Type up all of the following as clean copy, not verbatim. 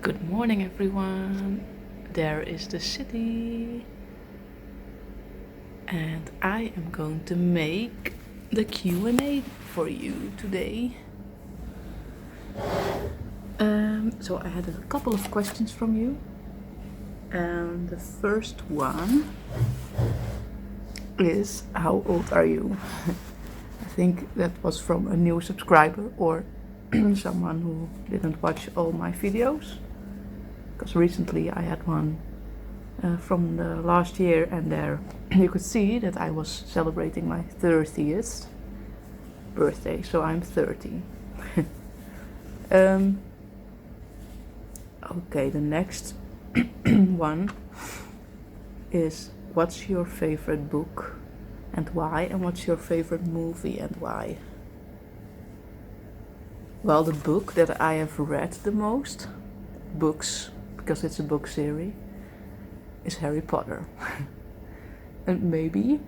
Good morning, everyone. There is the city, and I am going to make the Q&A for you today. So I had a couple of questions from you, and the first one is, how old are you? I think that was from a new subscriber or someone who didn't watch all my videos, because recently I had one from the last year, and there you could see that I was celebrating my 30th birthday, so I'm 30. Okay, the next one is, what's your favorite book and why, and what's your favorite movie and why? Well, the book that I have read the most, books, because it's a book series, is Harry Potter. And maybe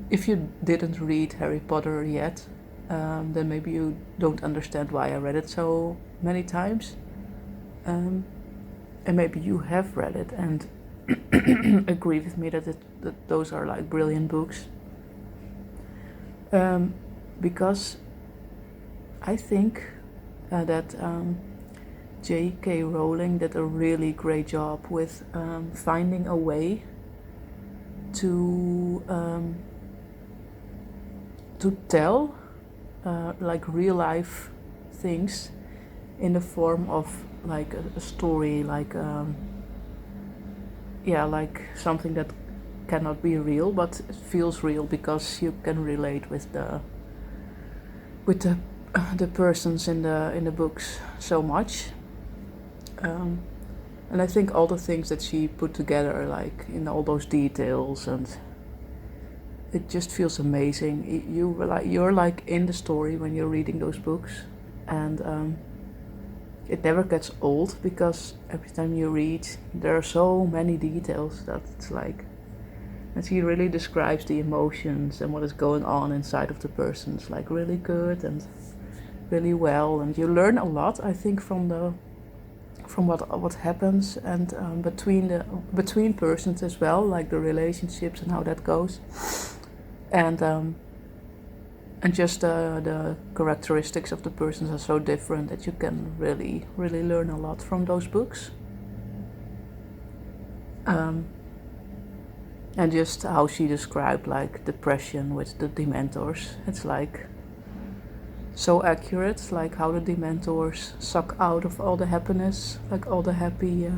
if you didn't read Harry Potter yet, then maybe you don't understand why I read it so many times. And maybe you have read it and agree with me that those are like brilliant books. Because I think that J.K. Rowling did a really great job with finding a way to tell like real life things in the form of like a story, like like something that cannot be real, but it feels real because you can relate with the persons in the books so much. And I think all the things that she put together, like in all those details, and it just feels amazing. You're like in the story when you're reading those books, and it never gets old, because every time you read, there are so many details that it's like, and she really describes the emotions and what is going on inside of the persons, like really good and really well, and you learn a lot, I think, from what happens, and between persons as well, like the relationships and how that goes, and just the characteristics of the persons are so different that you can really learn a lot from those books. And just how she described like depression with the Dementors, it's like so accurate, like how the Dementors suck out of all the happiness, like all the happy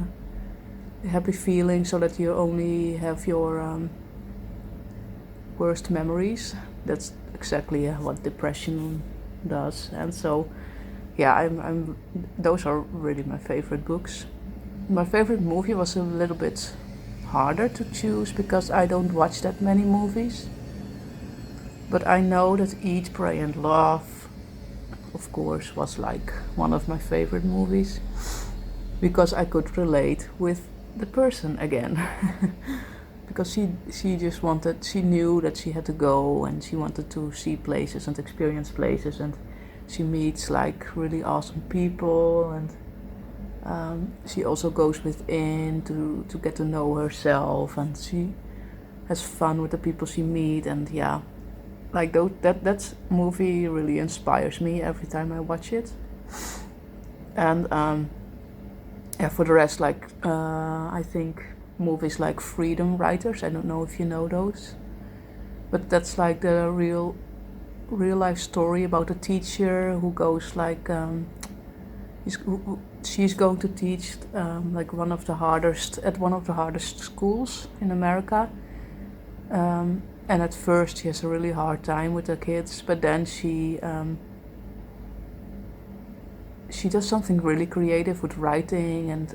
feelings, so that you only have your worst memories. That's exactly what depression does. And so I'm those are really my favorite books. My favorite movie was a little bit harder to choose, because I don't watch that many movies, but I know that Eat, Pray and Love, of course, was like one of my favorite movies, because I could relate with the person again. Because she just wanted, she knew that she had to go, and she wanted to see places and experience places, and she meets like really awesome people, and she also goes within to get to know herself, and she has fun with the people she meets, and like that movie really inspires me every time I watch it. And for the rest, like I think movies like Freedom Writers, I don't know if you know those, but that's like the real life story about a teacher who goes like she's going to teach like one of the hardest schools in America, and at first she has a really hard time with the kids, but then she does something really creative with writing and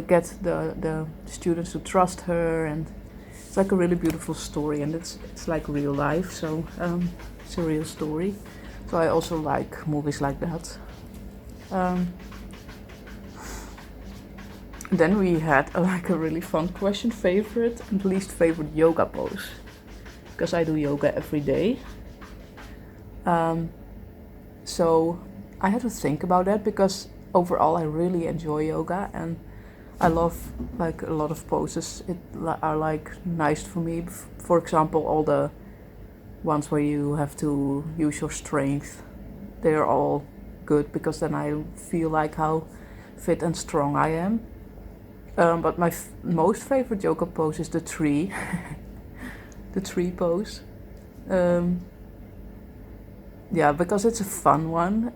get the students to trust her, and it's like a really beautiful story, and it's like real life, so it's a real story. So I also like movies like that. Then we had like a really fun question: favorite and least favorite yoga pose, because I do yoga every day. So I had to think about that, because overall I really enjoy yoga, and I love like a lot of poses. Are like nice for me. For example, all the ones where you have to use your strength, they are all good because then I feel like how fit and strong I am. But my most favorite yoga pose is the tree, the tree pose. Yeah, because it's a fun one.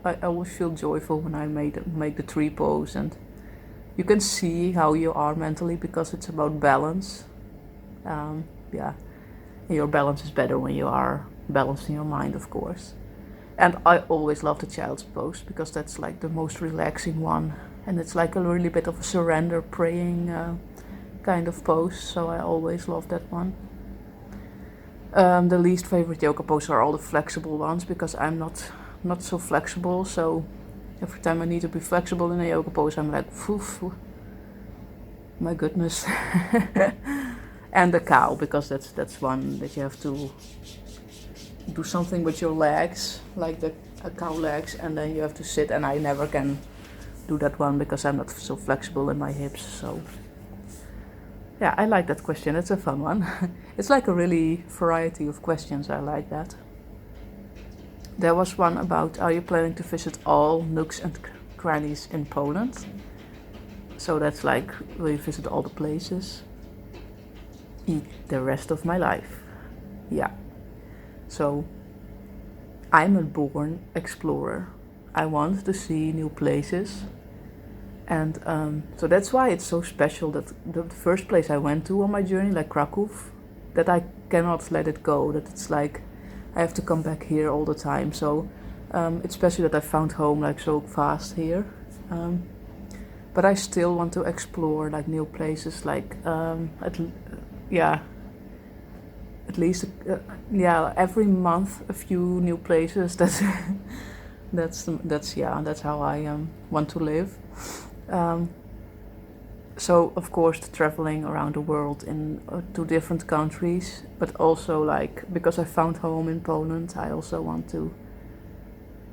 I always feel joyful when I make the tree pose, and you can see how you are mentally because it's about balance. Yeah, your balance is better when you are balanced in your mind, of course. And I always love the child's pose because that's like the most relaxing one, and it's like a really bit of a surrender, praying kind of pose. So I always love that one. The least favorite yoga poses are all the flexible ones because I'm not so flexible. So every time I need to be flexible in a yoga pose, I'm like, phew, my goodness. And the cow, because that's one that you have to do something with your legs, like the cow legs, and then you have to sit. And I never can do that one because I'm not so flexible in my hips. So yeah, I like that question. It's a fun one. It's like a really variety of questions. I like that. There was one about, are you planning to visit all nooks and crannies in Poland? So that's like, will you visit all the places? Eat the rest of my life. Yeah. So I'm a born explorer. I want to see new places. And so that's why it's so special that the first place I went to on my journey, like Krakow, that I cannot let it go, that it's like I have to come back here all the time. So it's special that I found home like so fast here. But I still want to explore like new places, like at least every month a few new places. That's how I want to live. So of course traveling around the world in to different countries, but also like because I found home in Poland, I also want to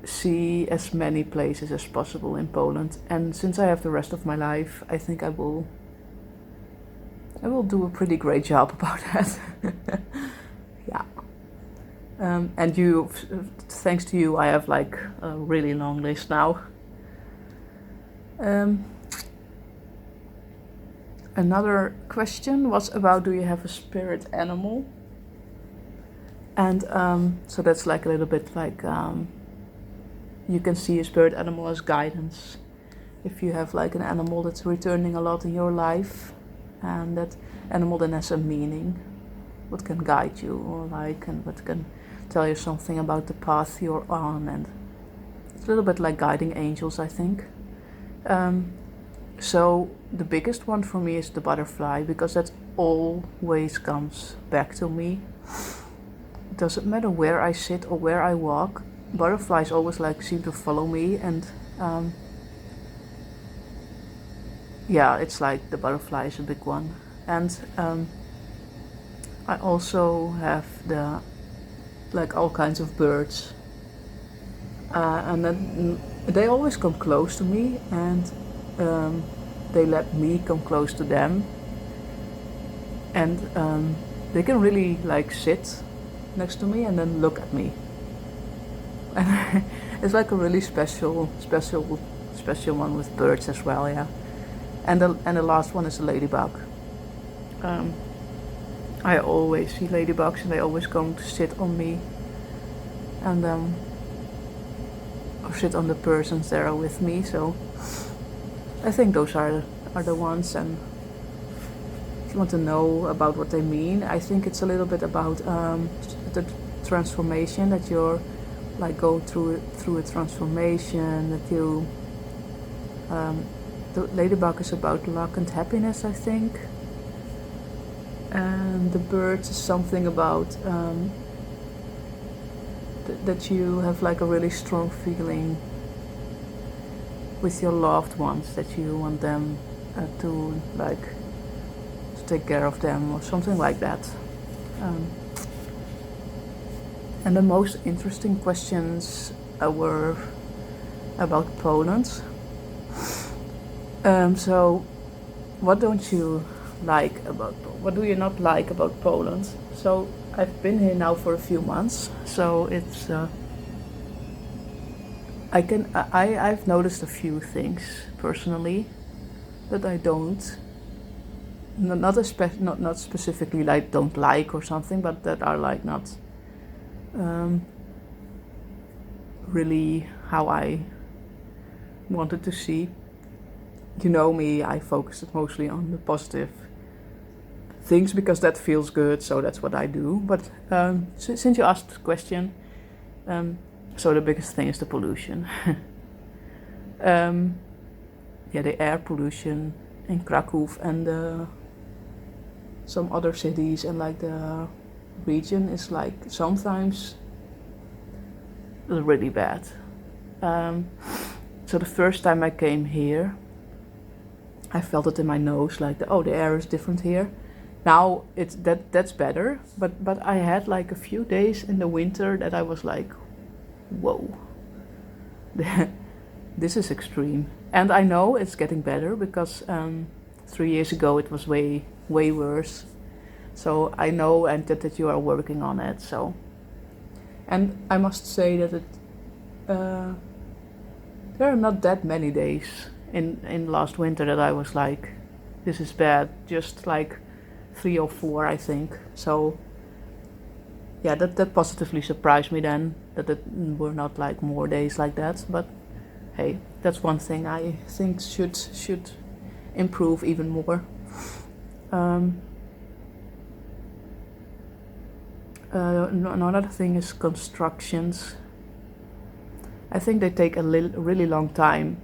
see as many places as possible in Poland. And since I have the rest of my life, I think I will do a pretty great job about that. Yeah. And thanks to you, I have like a really long list now. Another question was about, do you have a spirit animal? And so that's like a little bit like you can see a spirit animal as guidance. If you have like an animal that's returning a lot in your life, and that animal then has a meaning, what can guide you, or like, and what can tell you something about the path you're on, and it's a little bit like guiding angels, I think. So the biggest one for me is the butterfly, because that always comes back to me. It doesn't matter where I sit or where I walk, butterflies always like seem to follow me, and it's like the butterfly is a big one. And I also have like all kinds of birds, and then they always come close to me, and they let me come close to them, and they can really like sit next to me and then look at me, and it's like a really special one with birds as well, yeah. And the last one is a ladybug. I always see ladybugs, and they always come to sit on me, and or sit on the persons that are with me. So I think those are the ones. And if you want to know about what they mean, I think it's a little bit about the transformation, that you're like go through a transformation, that you the ladybug is about luck and happiness, I think, and the birds is something about that you have like a really strong feeling with your loved ones, that you want them to take care of them or something like that. And the most interesting questions were about Poland. So what don't you like about what do you not like about Poland? So I've been here now for a few months, so it's I've noticed a few things personally that I don't not specifically like don't like or something, but that are like not um, really how I wanted to see. You know me, I focused mostly on the positive things because that feels good, so that's what I do. But since you asked the question, um, so the biggest thing is the pollution. um, yeah, the air pollution in Krakow and some other cities and like the region is like sometimes really bad. So the first time I came here, I felt it in my nose, like the air is different here. Now that's better, but I had like a few days in the winter that I was like, whoa, this is extreme. And I know it's getting better because 3 years ago it was way worse. So I know and that you are working on it. So, and I must say that there are not that many days in last winter that I was like, this is bad. Just like 3 or 4, I think. So yeah, that positively surprised me then that it were not like more days like that. But hey, that's one thing I think should improve even more. Another thing is constructions. I think they take a really long time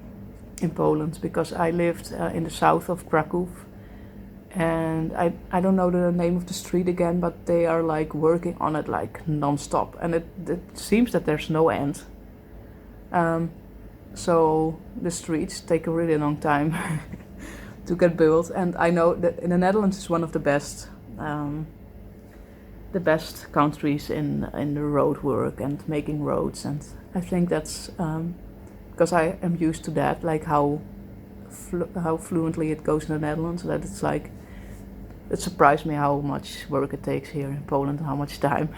in Poland because I lived in the south of Krakow, and I don't know the name of the street again, but they are like working on it like non-stop, and it seems that there's no end. So the streets take a really long time to get built, and I know that in the Netherlands is one of the best countries in the road work and making roads, and I think that's because I am used to that, like how fluently it goes in the Netherlands. That it's like it surprised me how much work it takes here in Poland, how much time.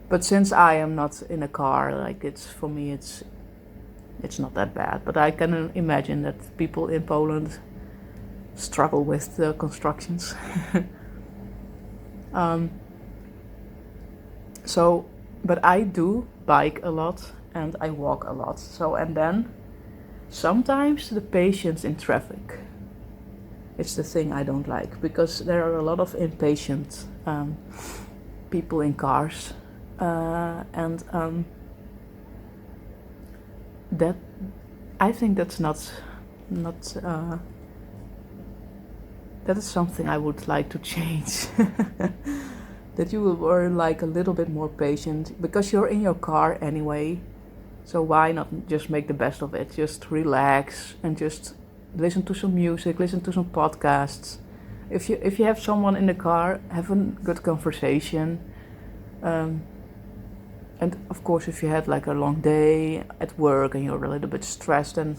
But since I am not in a car, like for me it's not that bad. But I can imagine that people in Poland struggle with the constructions. So, but I do bike a lot and I walk a lot. So, and then sometimes the patience in traffic. It's the thing I don't like because there are a lot of impatient people in cars, and that I think that's not that is something I would like to change. That you were like a little bit more patient because you're in your car anyway. So why not just make the best of it? Just relax and just listen to some music, listen to some podcasts. If you have someone in the car, have a good conversation. And of course, if you had like a long day at work and you're a little bit stressed, then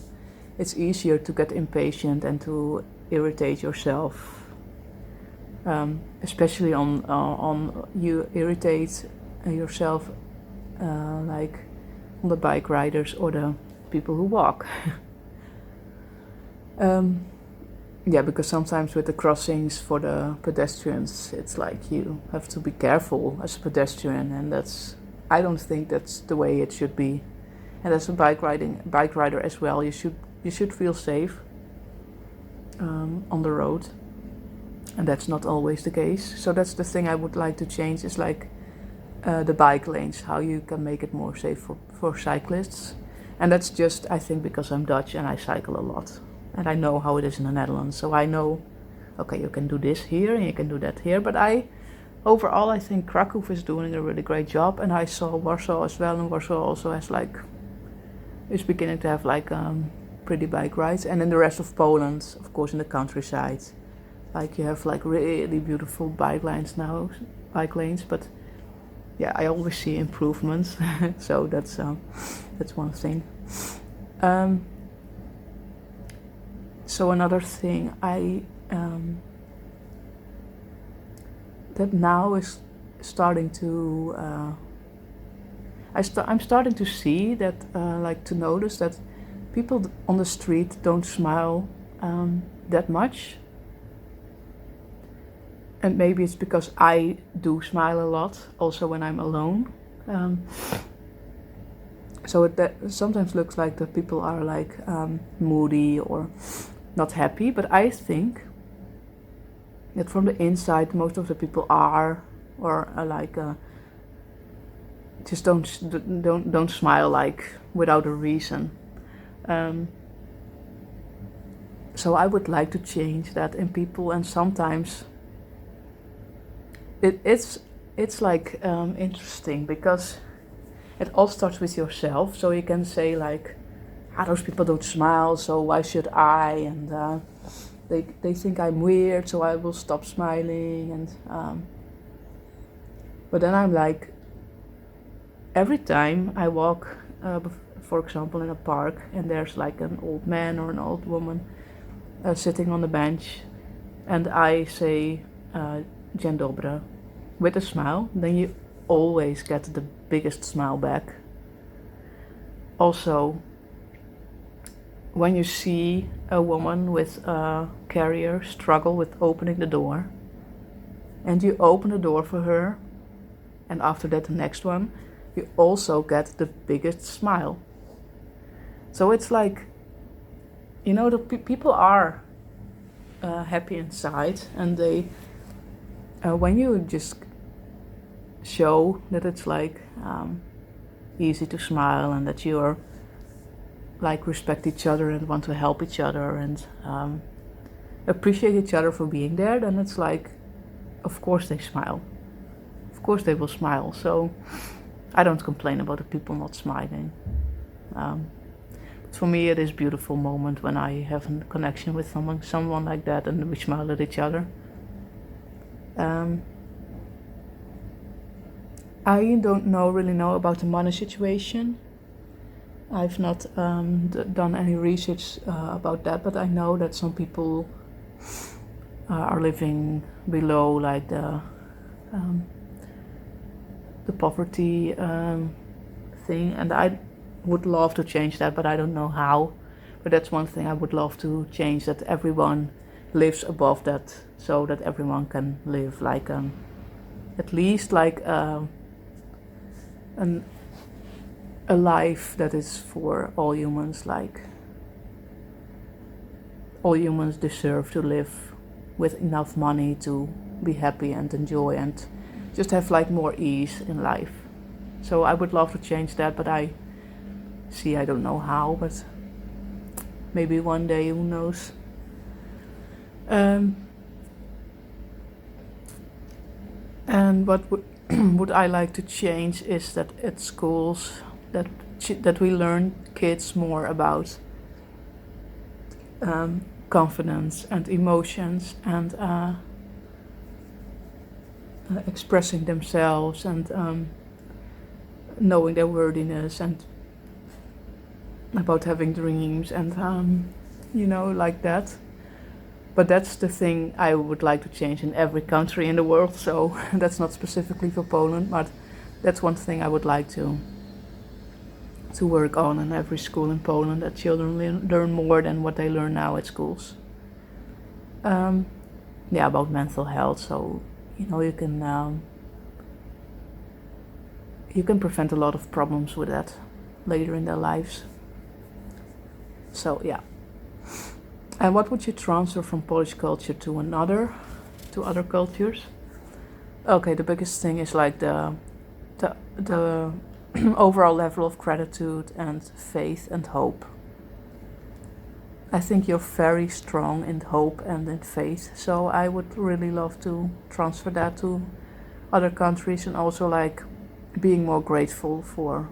it's easier to get impatient and to irritate yourself. Especially on you irritate yourself like on the bike riders or the people who walk. Yeah, because sometimes with the crossings for the pedestrians, it's like you have to be careful as a pedestrian, and I don't think that's the way it should be. And as a bike rider as well, you should feel safe on the road, and that's not always the case. So that's the thing I would like to change, is like the bike lanes, how you can make it more safe for cyclists. And that's just, I think, because I'm Dutch and I cycle a lot. And I know how it is in the Netherlands. So I know, okay, you can do this here and you can do that here. But overall, I think Krakow is doing a really great job. And I saw Warsaw as well. And Warsaw also is beginning to have like pretty bike rides. And in the rest of Poland, of course, in the countryside, like you have like really beautiful bike lanes. But yeah, I always see improvements. So that's one thing. So another thing that now is starting to I'm starting to see that like to notice that people on the street don't smile that much, and maybe it's because I do smile a lot also when I'm alone. So that sometimes looks like that people are like moody or not happy, but I think that from the inside most of the people are like just don't smile like without a reason. So I would like to change that in people, and sometimes it's like interesting because it all starts with yourself. So you can say like, those people don't smile, so why should I? And they think I'm weird, so I will stop smiling. And but then I'm like, every time I walk, for example, in a park, and there's like an old man or an old woman sitting on the bench, and I say dzień dobry with a smile, then you always get the biggest smile back. Also, when you see a woman with a carrier struggle with opening the door, and you open the door for her, and after that the next one, you also get the biggest smile. So it's like, you know, the people are happy inside, and they when you just show that it's like easy to smile, and that you're like respect each other and want to help each other and appreciate each other for being there, then it's like, of course they smile. Of course they will smile. So I don't complain about the people not smiling. But for me, it is a beautiful moment when I have a connection with someone like that, and we smile at each other. I don't really know about the money situation. I've not done any research about that, but I know that some people are living below like the poverty thing, and I would love to change that, but I don't know how. But that's one thing I would love to change, that everyone lives above that, so that everyone can live like at least like a life that is for all humans. Like, all humans deserve to live with enough money to be happy and enjoy and just have like more ease in life. So I would love to change that, but I don't know how, but maybe one day, who knows. And what would I like to change is that at schools that we learn kids more about confidence and emotions and expressing themselves and knowing their worthiness, and about having dreams and you know, like that. But that's the thing I would like to change in every country in the world, so that's not specifically for Poland, but that's one thing I would like to work on in every school in Poland, that children learn more than what they learn now at schools. Yeah, about mental health, so you know, you can prevent a lot of problems with that later in their lives. So yeah. And what would you transfer from Polish culture to other cultures? Okay, the biggest thing is like the overall level of gratitude and faith and hope. I think you're very strong in hope and in faith, so I would really love to transfer that to other countries, and also like being more grateful for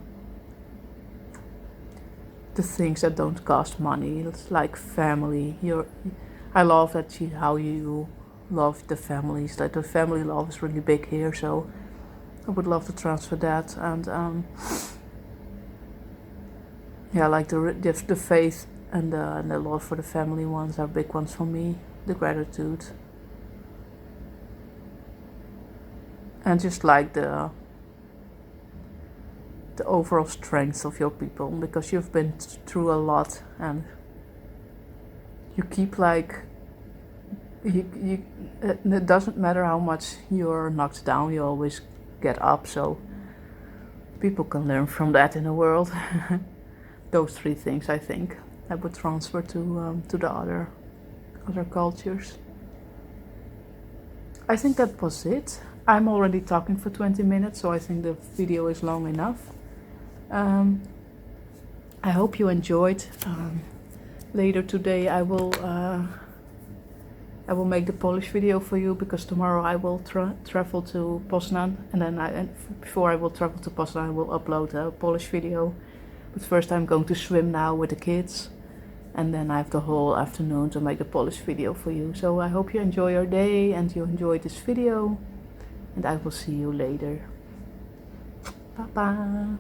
the things that don't cost money. It's like family. I love that how you love the families. Like, the family love is really big here, so I would love to transfer that. And yeah, like the faith and the love for the family ones are big ones for me. The gratitude, and just like the overall strength of your people, because you've been through a lot, and you keep like it doesn't matter how much you're knocked down, you always get up. So people can learn from that in the world. Those three things, I think, I would transfer to the other cultures. I think that was it. I'm already talking for 20 minutes, so I think the video is long enough. I hope you enjoyed. Later today I will make the Polish video for you, because tomorrow I will travel to Poznan, and then before I will travel to Poznan I will upload a Polish video. But first I'm going to swim now with the kids, and then I have the whole afternoon to make the Polish video for you. So I hope you enjoy your day and you enjoyed this video, and I will see you later. Bye bye.